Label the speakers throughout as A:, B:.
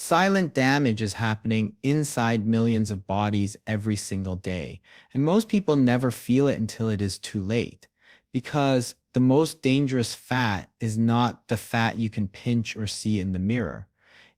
A: Silent damage is happening inside millions of bodies every single day, and most people never feel it until it is too late. Because the most dangerous fat is not the fat you can pinch or see in the mirror.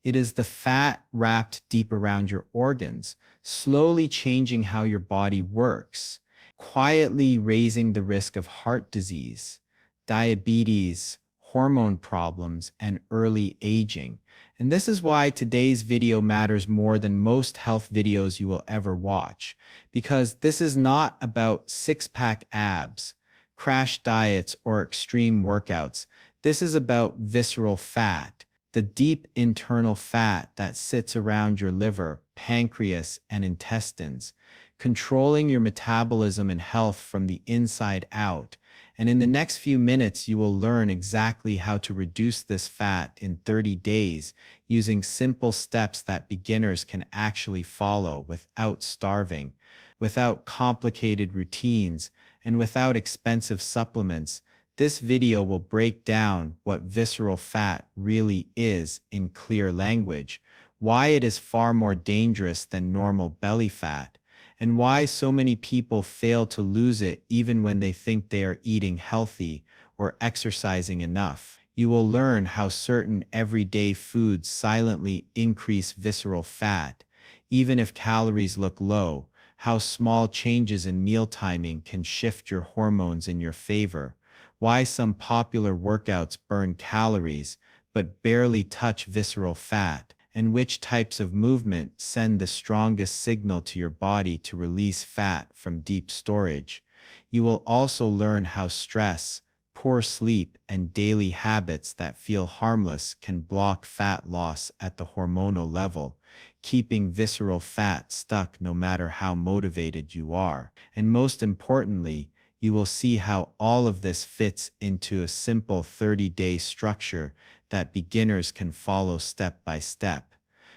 A: It is the fat wrapped deep around your organs, slowly changing how your body works, quietly raising the risk of heart disease, diabetes, hormone problems, and early aging. And this is why today's video matters more than most health videos you will ever watch, because this is not about six-pack abs, crash diets, or extreme workouts. This is about visceral fat, the deep internal fat that sits around your liver, pancreas, and intestines, controlling your metabolism and health from the inside out. And in the next few minutes, you will learn exactly how to reduce this fat in 30 days using simple steps that beginners can actually follow without starving, without complicated routines, and without expensive supplements. This video will break down what visceral fat really is in clear language, why it is far more dangerous than normal belly fat, and why so many people fail to lose it even when they think they are eating healthy or exercising enough. You will learn how certain everyday foods silently increase visceral fat, even if calories look low, how small changes in meal timing can shift your hormones in your favor, why some popular workouts burn calories but barely touch visceral fat, and which types of movement send the strongest signal to your body to release fat from deep storage. You will also learn how stress, poor sleep, and daily habits that feel harmless can block fat loss at the hormonal level, keeping visceral fat stuck no matter how motivated you are. And most importantly, you will see how all of this fits into a simple 30-day structure that beginners can follow step by step.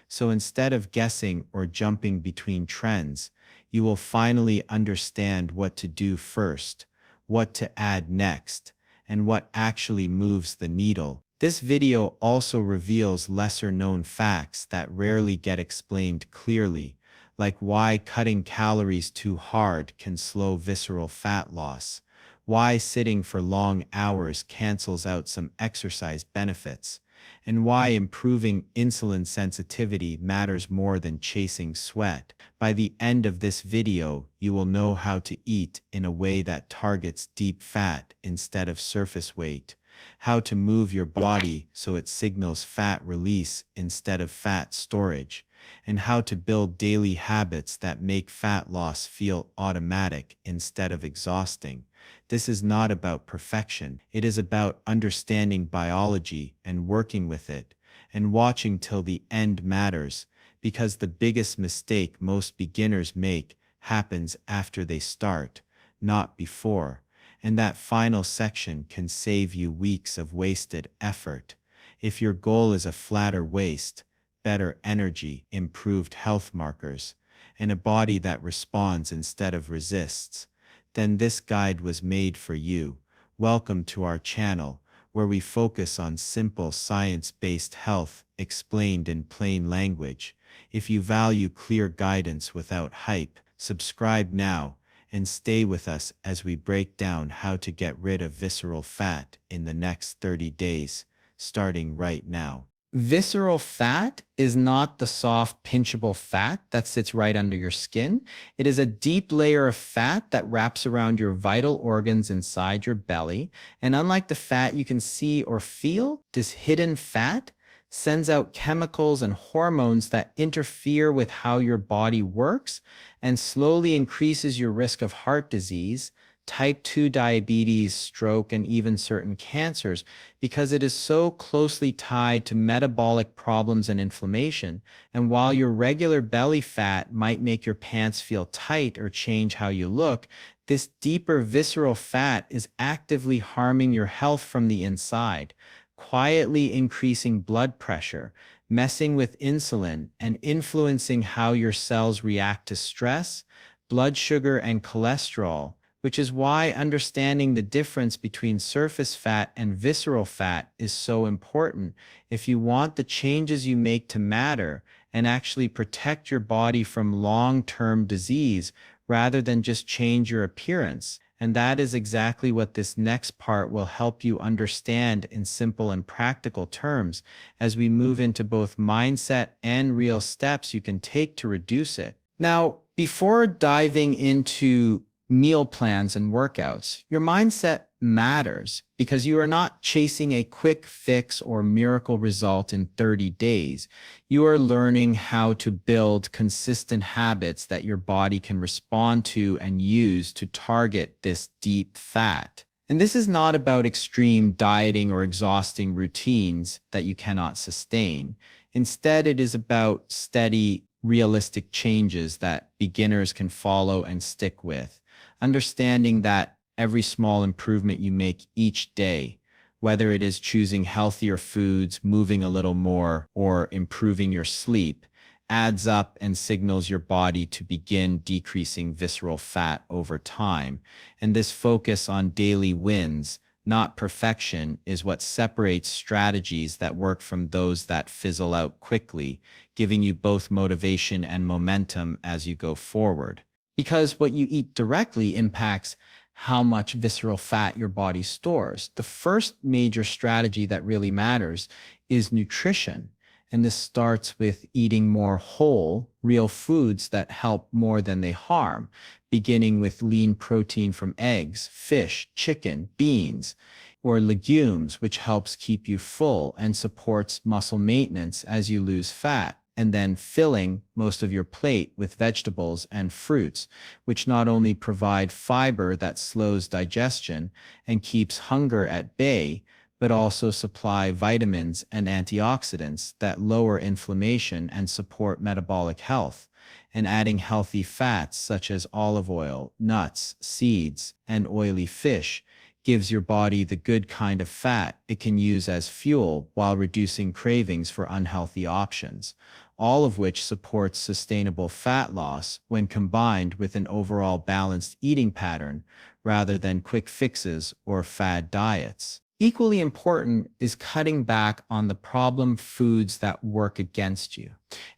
A: So instead of guessing or jumping between trends, you will finally understand what to do first, what to add next, and what actually moves the needle. This video also reveals lesser-known facts that rarely get explained clearly, like why cutting calories too hard can slow visceral fat loss, why sitting for long hours cancels out some exercise benefits, and why improving insulin sensitivity matters more than chasing sweat. By the end of this video, you will know how to eat in a way that targets deep fat instead of surface weight, how to move your body so it signals fat release instead of fat storage, and how to build daily habits that make fat loss feel automatic instead of exhausting. This is not about perfection. It is about understanding biology and working with it, and watching till the end matters, because the biggest mistake most beginners make happens after they start, not before. And that final section can save you weeks of wasted effort. If your goal is a flatter waist, better energy, improved health markers, and a body that responds instead of resists, then this guide was made for you. Welcome to our channel, where we focus on simple science-based health explained in plain language. If you value clear guidance without hype, subscribe now and stay with us as we break down how to get rid of visceral fat in the next 30 days, starting right now. Visceral fat is not the soft, pinchable fat that sits right under your skin. It is a deep layer of fat that wraps around your vital organs inside your belly. And unlike the fat you can see or feel, this hidden fat sends out chemicals and hormones that interfere with how your body works and slowly increases your risk of heart disease, type 2 diabetes, stroke, and even certain cancers, because it is so closely tied to metabolic problems and inflammation. And while your regular belly fat might make your pants feel tight or change how you look, this deeper visceral fat is actively harming your health from the inside, quietly increasing blood pressure, messing with insulin, and influencing how your cells react to stress, blood sugar, and cholesterol, which is why understanding the difference between surface fat and visceral fat is so important if you want the changes you make to matter and actually protect your body from long-term disease rather than just change your appearance. And that is exactly what this next part will help you understand in simple and practical terms as we move into both mindset and real steps you can take to reduce it. Now, before diving into meal plans and workouts, your mindset matters because you are not chasing a quick fix or miracle result in 30 days. You are learning how to build consistent habits that your body can respond to and use to target this deep fat. And this is not about extreme dieting or exhausting routines that you cannot sustain. Instead, it is about steady, realistic changes that beginners can follow and stick with. Understanding that every small improvement you make each day, whether it is choosing healthier foods, moving a little more, or improving your sleep, adds up and signals your body to begin decreasing visceral fat over time. And this focus on daily wins, not perfection, is what separates strategies that work from those that fizzle out quickly, giving you both motivation and momentum as you go forward. Because what you eat directly impacts how much visceral fat your body stores. The first major strategy that really matters is nutrition. And this starts with eating more whole, real foods that help more than they harm, beginning with lean protein from eggs, fish, chicken, beans, or legumes, which helps keep you full and supports muscle maintenance as you lose fat, and then filling most of your plate with vegetables and fruits, which not only provide fiber that slows digestion and keeps hunger at bay, but also supply vitamins and antioxidants that lower inflammation and support metabolic health. And adding healthy fats such as olive oil, nuts, seeds, and oily fish gives your body the good kind of fat it can use as fuel while reducing cravings for unhealthy options, all of which supports sustainable fat loss when combined with an overall balanced eating pattern rather than quick fixes or fad diets. Equally important is cutting back on the problem foods that work against you,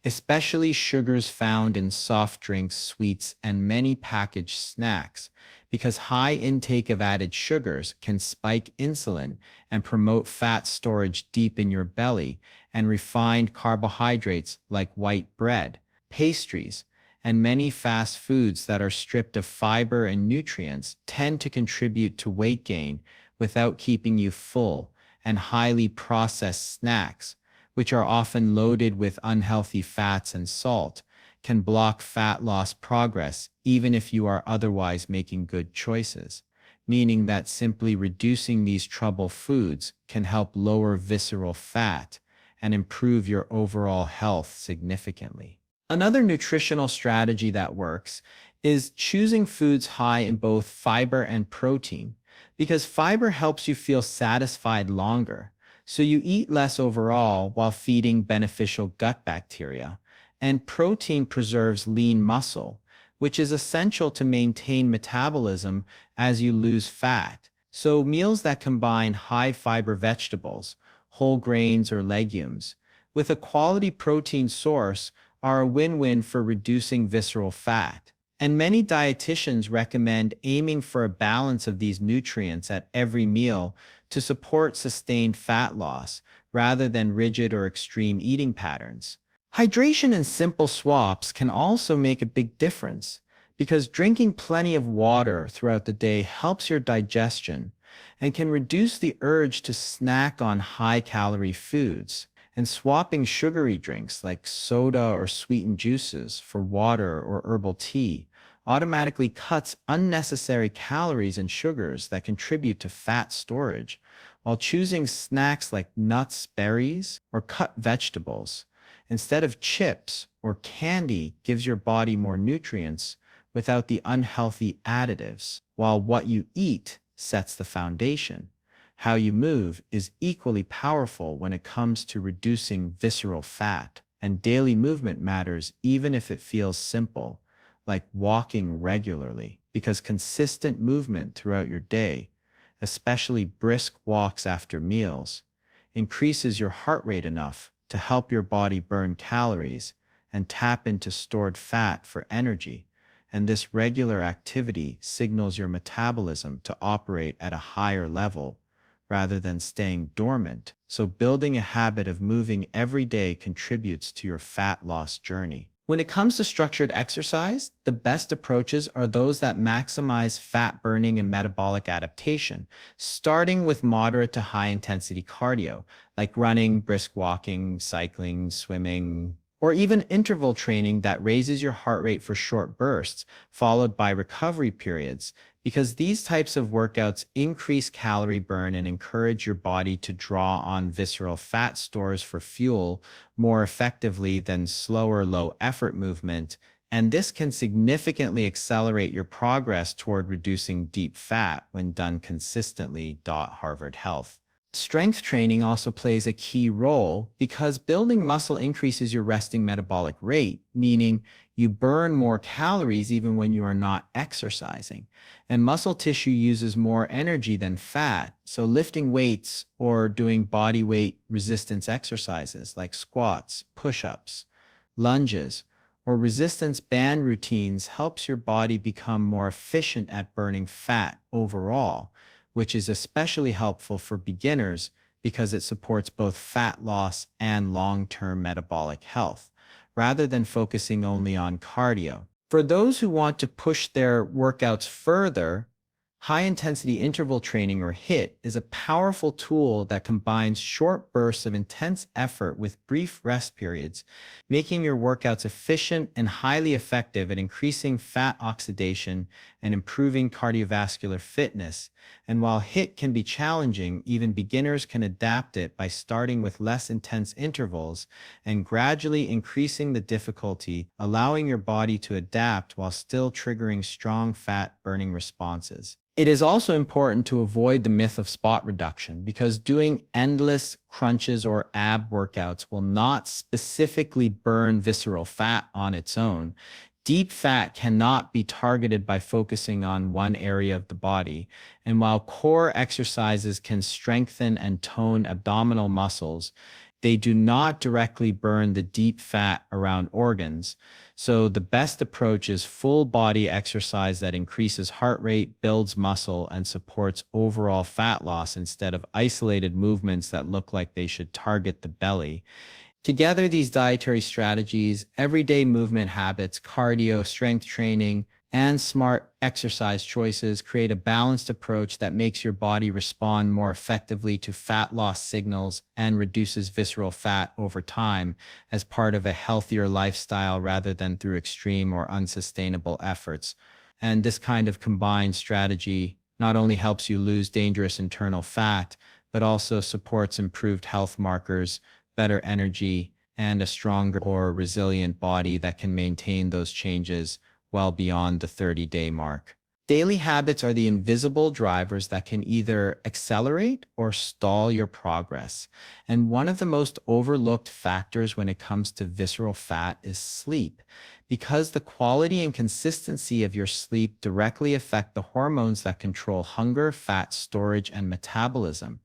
A: especially sugars found in soft drinks, sweets, and many packaged snacks, because high intake of added sugars can spike insulin and promote fat storage deep in your belly, and refined carbohydrates like white bread, pastries, and many fast foods that are stripped of fiber and nutrients tend to contribute to weight gain without keeping you full, and highly processed snacks, which are often loaded with unhealthy fats and salt, can block fat loss progress even if you are otherwise making good choices, meaning that simply reducing these trouble foods can help lower visceral fat and improve your overall health significantly. Another nutritional strategy that works is choosing foods high in both fiber and protein, because fiber helps you feel satisfied longer, so you eat less overall while feeding beneficial gut bacteria. And protein preserves lean muscle, which is essential to maintain metabolism as you lose fat. So meals that combine high fiber vegetables, whole grains or legumes, with a quality protein source are a win-win for reducing visceral fat. And many dietitians recommend aiming for a balance of these nutrients at every meal to support sustained fat loss rather than rigid or extreme eating patterns. Hydration and simple swaps can also make a big difference because drinking plenty of water throughout the day helps your digestion and can reduce the urge to snack on high-calorie foods. And swapping sugary drinks like soda or sweetened juices for water or herbal tea automatically cuts unnecessary calories and sugars that contribute to fat storage, while choosing snacks like nuts, berries, or cut vegetables instead of chips or candy gives your body more nutrients without the unhealthy additives, while what you eat sets the foundation. How you move is equally powerful when it comes to reducing visceral fat, and daily movement matters even if it feels simple, like walking regularly. because consistent movement throughout your day, especially brisk walks after meals, increases your heart rate enough to help your body burn calories and tap into stored fat for energy. And this regular activity signals your metabolism to operate at a higher level rather than staying dormant. So, building a habit of moving every day contributes to your fat loss journey. When it comes to structured exercise, the best approaches are those that maximize fat burning and metabolic adaptation, starting with moderate to high intensity cardio, like running, brisk walking, cycling, swimming, or even interval training that raises your heart rate for short bursts, followed by recovery periods, because these types of workouts increase calorie burn and encourage your body to draw on visceral fat stores for fuel more effectively than slower, low effort movement. And this can significantly accelerate your progress toward reducing deep fat when done consistently. Harvard Health. Strength training also plays a key role because building muscle increases your resting metabolic rate, meaning you burn more calories even when you are not exercising. And muscle tissue uses more energy than fat, so lifting weights or doing body weight resistance exercises like squats, push-ups, lunges, or resistance band routines helps your body become more efficient at burning fat overall, which is especially helpful for beginners because it supports both fat loss and long-term metabolic health, rather than focusing only on cardio. For those who want to push their workouts further, high-intensity interval training, or HIIT, is a powerful tool that combines short bursts of intense effort with brief rest periods, making your workouts efficient and highly effective at increasing fat oxidation and improving cardiovascular fitness. And while HIIT can be challenging, even beginners can adapt it by starting with less intense intervals and gradually increasing the difficulty, allowing your body to adapt while still triggering strong fat burning responses. It is also important to avoid the myth of spot reduction because doing endless crunches or ab workouts will not specifically burn visceral fat on its own. Deep fat cannot be targeted by focusing on one area of the body. And while core exercises can strengthen and tone abdominal muscles, they do not directly burn the deep fat around organs. So the best approach is full body exercise that increases heart rate, builds muscle, and supports overall fat loss instead of isolated movements that look like they should target the belly. Together, these dietary strategies, everyday movement habits, cardio, strength training, and smart exercise choices create a balanced approach that makes your body respond more effectively to fat loss signals and reduces visceral fat over time as part of a healthier lifestyle rather than through extreme or unsustainable efforts. And this kind of combined strategy not only helps you lose dangerous internal fat, but also supports improved health markers, better energy, and a stronger or resilient body that can maintain those changes well beyond the 30-day mark. Daily habits are the invisible drivers that can either accelerate or stall your progress. And one of the most overlooked factors when it comes to visceral fat is sleep, because the quality and consistency of your sleep directly affect the hormones that control hunger, fat storage, and metabolism.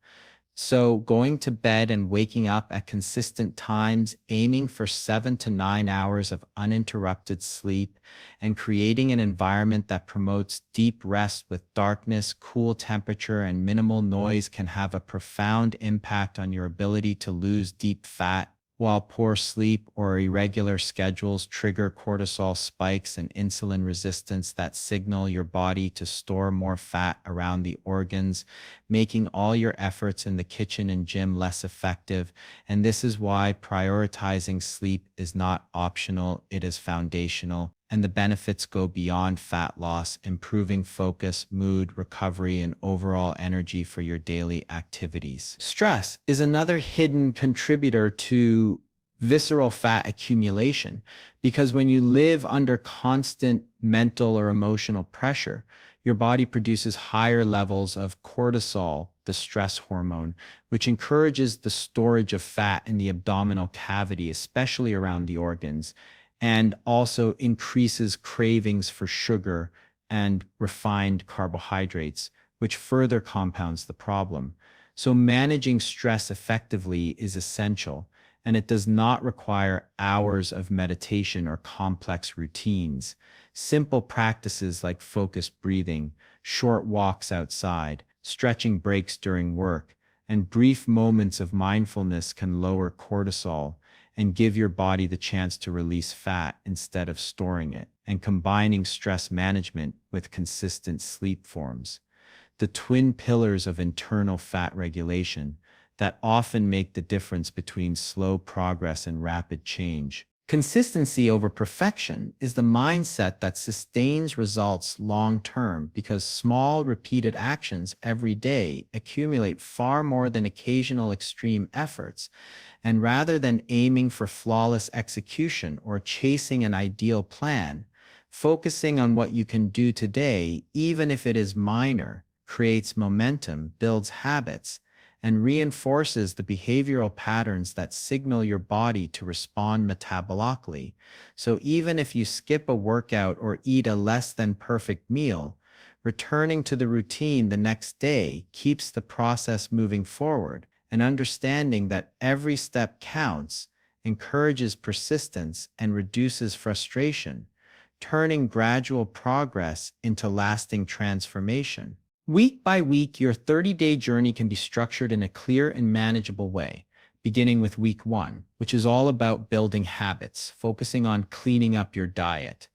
A: So, going to bed and waking up at consistent times, aiming for 7 to 9 hours of uninterrupted sleep, and creating an environment that promotes deep rest with darkness, cool temperature, and minimal noise can have a profound impact on your ability to lose deep fat. While poor sleep or irregular schedules trigger cortisol spikes and insulin resistance that signal your body to store more fat around the organs, making all your efforts in the kitchen and gym less effective. And this is why prioritizing sleep is not optional, it is foundational. And the benefits go beyond fat loss, improving focus, mood, recovery, and overall energy for your daily activities. Stress is another hidden contributor to visceral fat accumulation because when you live under constant mental or emotional pressure, your body produces higher levels of cortisol, the stress hormone, which encourages the storage of fat in the abdominal cavity, especially around the organs, and also increases cravings for sugar and refined carbohydrates, which further compounds the problem. So managing stress effectively is essential, and it does not require hours of meditation or complex routines. Simple practices like focused breathing, short walks outside, stretching breaks during work, and brief moments of mindfulness can lower cortisol and give your body the chance to release fat instead of storing it, and combining stress management with consistent sleep forms, the twin pillars of internal fat regulation that often make the difference between slow progress and rapid change. Consistency over perfection is the mindset that sustains results long term because small, repeated actions every day accumulate far more than occasional extreme efforts. And rather than aiming for flawless execution or chasing an ideal plan, focusing on what you can do today, even if it is minor, creates momentum, builds habits, and reinforces the behavioral patterns that signal your body to respond metabolically. So even if you skip a workout or eat a less than perfect meal, returning to the routine the next day keeps the process moving forward, and understanding that every step counts encourages persistence and reduces frustration, turning gradual progress into lasting transformation. Week by week, your 30-day journey can be structured in a clear and manageable way, beginning with week one, which is all about building habits, focusing on cleaning up your diet,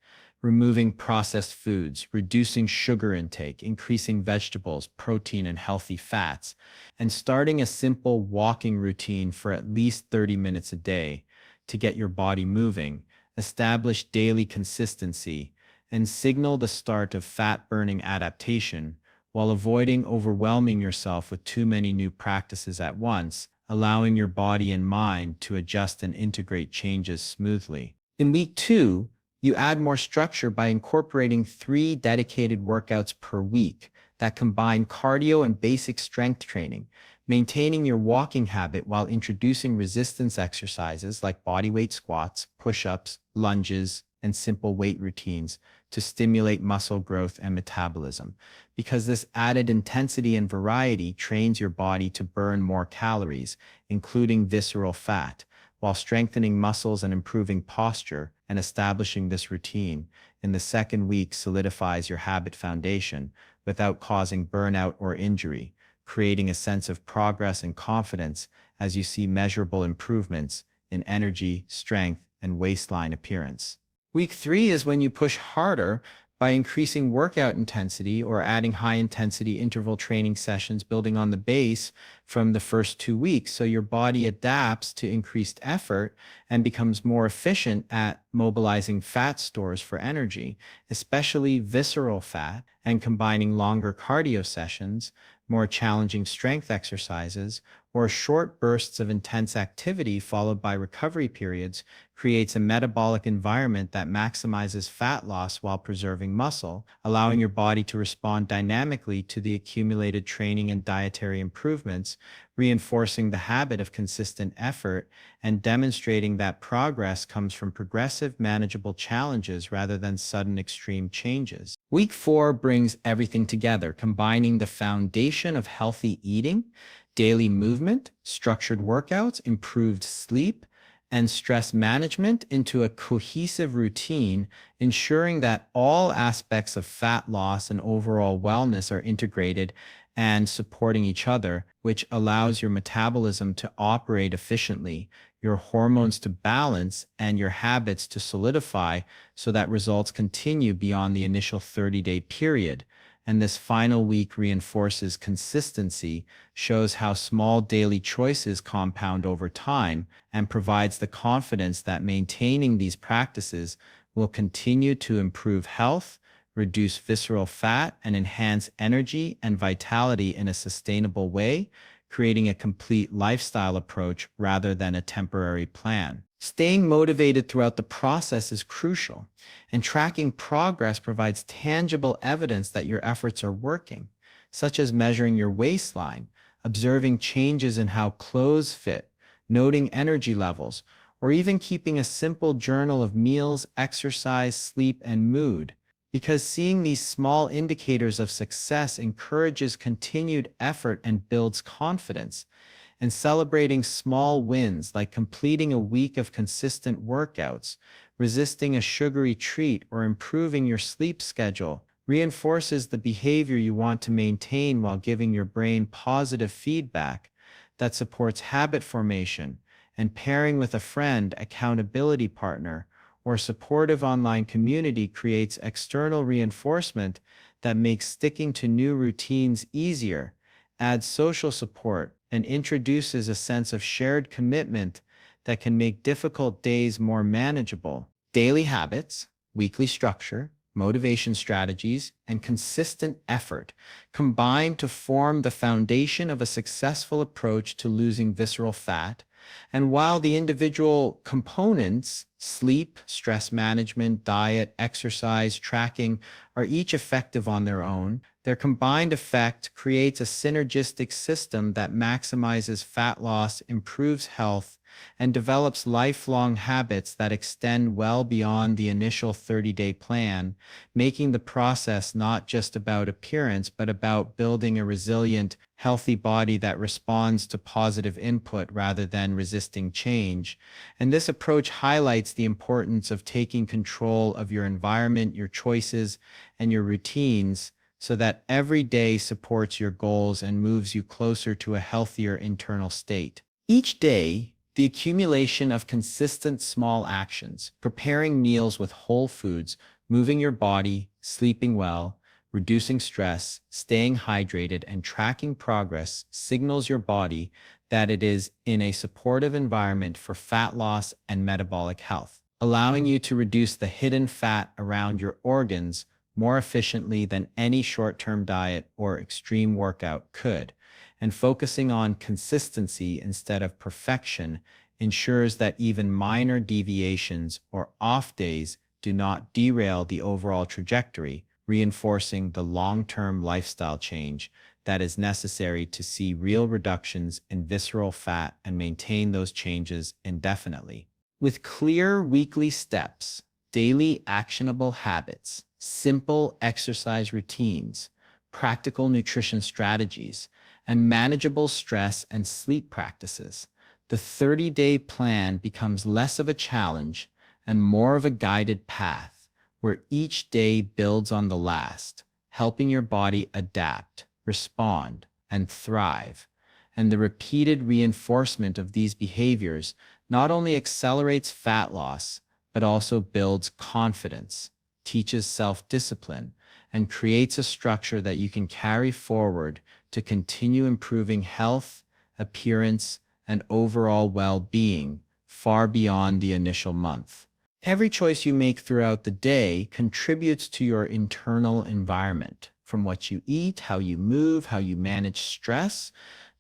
A: removing processed foods, reducing sugar intake, increasing vegetables, protein, and healthy fats, and starting a simple walking routine for at least 30 minutes a day to get your body moving, establish daily consistency, and signal the start of fat-burning adaptation while avoiding overwhelming yourself with too many new practices at once, allowing your body and mind to adjust and integrate changes smoothly. In week two, you add more structure by incorporating 3 dedicated workouts per week that combine cardio and basic strength training, maintaining your walking habit while introducing resistance exercises like bodyweight squats, push-ups, lunges, and simple weight routines to stimulate muscle growth and metabolism, because this added intensity and variety trains your body to burn more calories, including visceral fat, while strengthening muscles and improving posture. And establishing this routine in the second week solidifies your habit foundation without causing burnout or injury, creating a sense of progress and confidence as you see measurable improvements in energy, strength, and waistline appearance. Week three is when you push harder by increasing workout intensity or adding high-intensity interval training sessions, building on the base from the first 2 weeks. So your body adapts to increased effort and becomes more efficient at mobilizing fat stores for energy, especially visceral fat, and combining longer cardio sessions, more challenging strength exercises, or short bursts of intense activity followed by recovery periods creates a metabolic environment that maximizes fat loss while preserving muscle, allowing your body to respond dynamically to the accumulated training and dietary improvements, reinforcing the habit of consistent effort and demonstrating that progress comes from progressive, manageable challenges rather than sudden extreme changes. Week four brings everything together, combining the foundation of healthy eating, daily movement, structured workouts, improved sleep, and stress management into a cohesive routine, ensuring that all aspects of fat loss and overall wellness are integrated and supporting each other, which allows your metabolism to operate efficiently, your hormones to balance, and your habits to solidify so that results continue beyond the initial 30-day period. And this final week reinforces consistency, shows how small daily choices compound over time, and provides the confidence that maintaining these practices will continue to improve health, reduce visceral fat, and enhance energy and vitality in a sustainable way, creating a complete lifestyle approach rather than a temporary plan. Staying motivated throughout the process is crucial, and tracking progress provides tangible evidence that your efforts are working, such as measuring your waistline, observing changes in how clothes fit, noting energy levels, or even keeping a simple journal of meals, exercise, sleep, and mood. because seeing these small indicators of success encourages continued effort and builds confidence. And celebrating small wins like completing a week of consistent workouts, resisting a sugary treat, or improving your sleep schedule reinforces the behavior you want to maintain while giving your brain positive feedback that supports habit formation. And pairing with a friend, accountability partner, or supportive online community creates external reinforcement that makes sticking to new routines easier, adds social support, and introduces a sense of shared commitment that can make difficult days more manageable. Daily habits, weekly structure, motivation strategies, and consistent effort combine to form the foundation of a successful approach to losing visceral fat. And while the individual components, sleep, stress management, diet, exercise, tracking, are each effective on their own, their combined effect creates a synergistic system that maximizes fat loss, improves health, and develops lifelong habits that extend well beyond the initial 30-day plan, making the process not just about appearance, but about building a resilient, healthy body that responds to positive input rather than resisting change. And this approach highlights the importance of taking control of your environment, your choices, and your routines so that every day supports your goals and moves you closer to a healthier internal state. Each day, the accumulation of consistent small actions, preparing meals with whole foods, moving your body, sleeping well, reducing stress, staying hydrated, and tracking progress signals your body that it is in a supportive environment for fat loss and metabolic health, allowing you to reduce the hidden fat around your organs more efficiently than any short-term diet or extreme workout could. And focusing on consistency instead of perfection ensures that even minor deviations or off days do not derail the overall trajectory, reinforcing the long-term lifestyle change that is necessary to see real reductions in visceral fat and maintain those changes indefinitely. With clear weekly steps, daily actionable habits, simple exercise routines, practical nutrition strategies, and manageable stress and sleep practices, the 30-day plan becomes less of a challenge and more of a guided path where each day builds on the last, helping your body adapt, respond, and thrive. And the repeated reinforcement of these behaviors not only accelerates fat loss, but also builds confidence, teaches self-discipline, and creates a structure that you can carry forward to continue improving health, appearance, and overall well-being far beyond the initial month. Every choice you make throughout the day contributes to your internal environment, from what you eat, how you move, how you manage stress,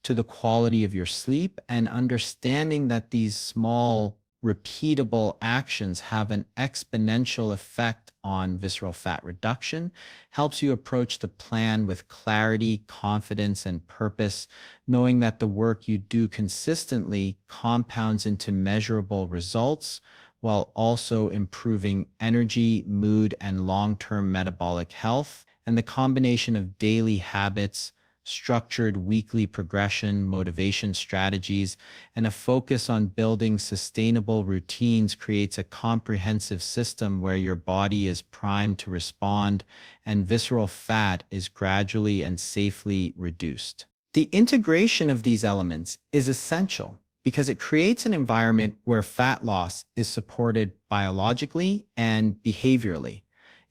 A: to the quality of your sleep, and understanding that these small, repeatable actions have an exponential effect on visceral fat reduction helps you approach the plan with clarity, confidence, and purpose, knowing that the work you do consistently compounds into measurable results while also improving energy, mood, and long-term metabolic health. And the combination of daily habits, structured weekly progression, motivation strategies, and a focus on building sustainable routines creates a comprehensive system where your body is primed to respond and visceral fat is gradually and safely reduced. The integration of these elements is essential because it creates an environment where fat loss is supported biologically and behaviorally,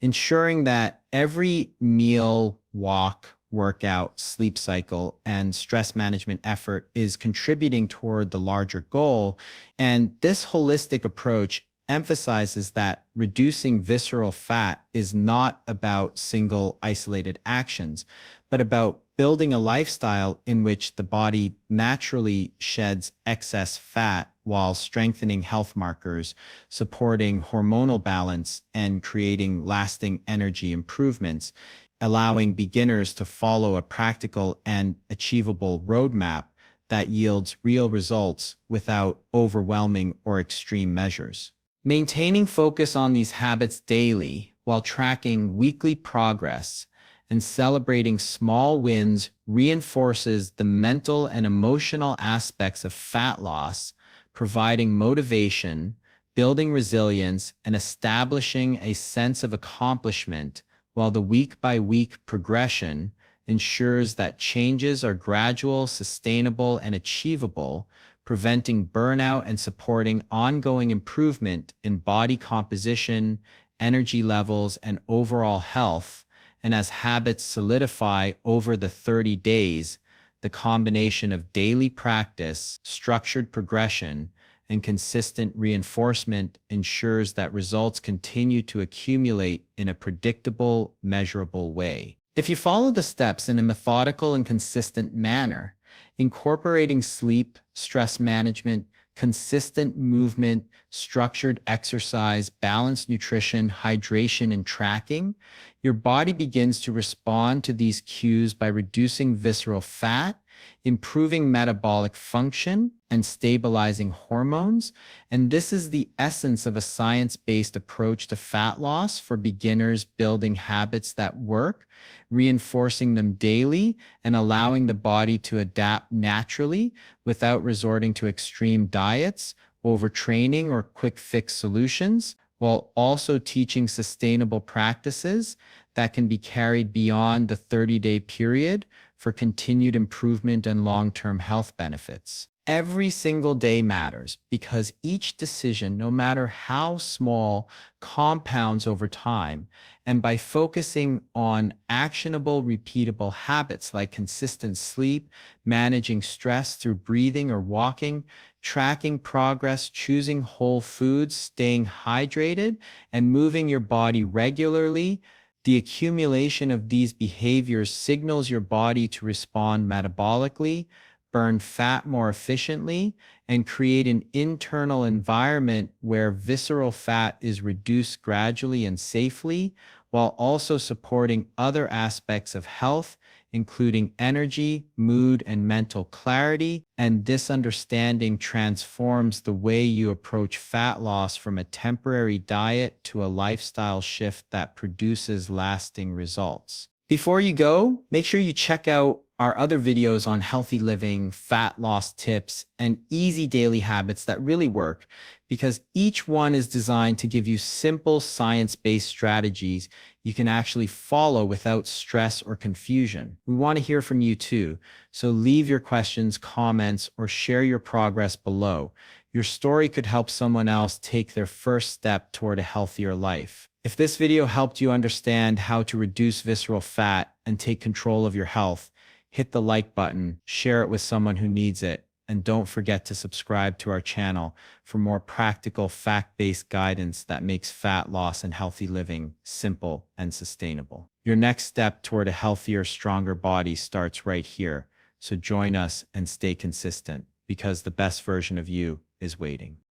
A: ensuring that every meal, walk, workout, sleep cycle, and stress management effort is contributing toward the larger goal. And this holistic approach emphasizes that reducing visceral fat is not about single isolated actions, but about building a lifestyle in which the body naturally sheds excess fat while strengthening health markers, supporting hormonal balance, and creating lasting energy improvements, allowing beginners to follow a practical and achievable roadmap that yields real results without overwhelming or extreme measures. Maintaining focus on these habits daily while tracking weekly progress and celebrating small wins reinforces the mental and emotional aspects of fat loss, providing motivation, building resilience, and establishing a sense of accomplishment, while the week by week progression ensures that changes are gradual, sustainable, and achievable, preventing burnout and supporting ongoing improvement in body composition, energy levels, and overall health. And as habits solidify over the 30 days, the combination of daily practice, structured progression, and consistent reinforcement ensures that results continue to accumulate in a predictable, measurable way. If you follow the steps in a methodical and consistent manner, incorporating sleep, stress management, consistent movement, structured exercise, balanced nutrition, hydration, and tracking, your body begins to respond to these cues by reducing visceral fat, improving metabolic function, and stabilizing hormones. And this is the essence of a science-based approach to fat loss for beginners, building habits that work, reinforcing them daily, and allowing the body to adapt naturally without resorting to extreme diets, overtraining, or quick fix solutions, while also teaching sustainable practices that can be carried beyond the 30-day period for continued improvement and long-term health benefits. Every single day matters because each decision, no matter how small, compounds over time. And by focusing on actionable, repeatable habits like consistent sleep, managing stress through breathing or walking, tracking progress, choosing whole foods, staying hydrated, and moving your body regularly, the accumulation of these behaviors signals your body to respond metabolically, burn fat more efficiently, and create an internal environment where visceral fat is reduced gradually and safely, while also supporting other aspects of health, including energy, mood, and mental clarity. And this understanding transforms the way you approach fat loss from a temporary diet to a lifestyle shift that produces lasting results. Before you go, make sure you check out our other videos on healthy living, fat loss tips, and easy daily habits that really work, because each one is designed to give you simple science-based strategies you can actually follow without stress or confusion. We want to hear from you too, so leave your questions, comments, or share your progress below. Your story could help someone else take their first step toward a healthier life. If this video helped you understand how to reduce visceral fat and take control of your health, hit the like button, share it with someone who needs it, and don't forget to subscribe to our channel for more practical, fact-based guidance that makes fat loss and healthy living simple and sustainable. Your next step toward a healthier, stronger body starts right here. So join us and stay consistent, because the best version of you is waiting.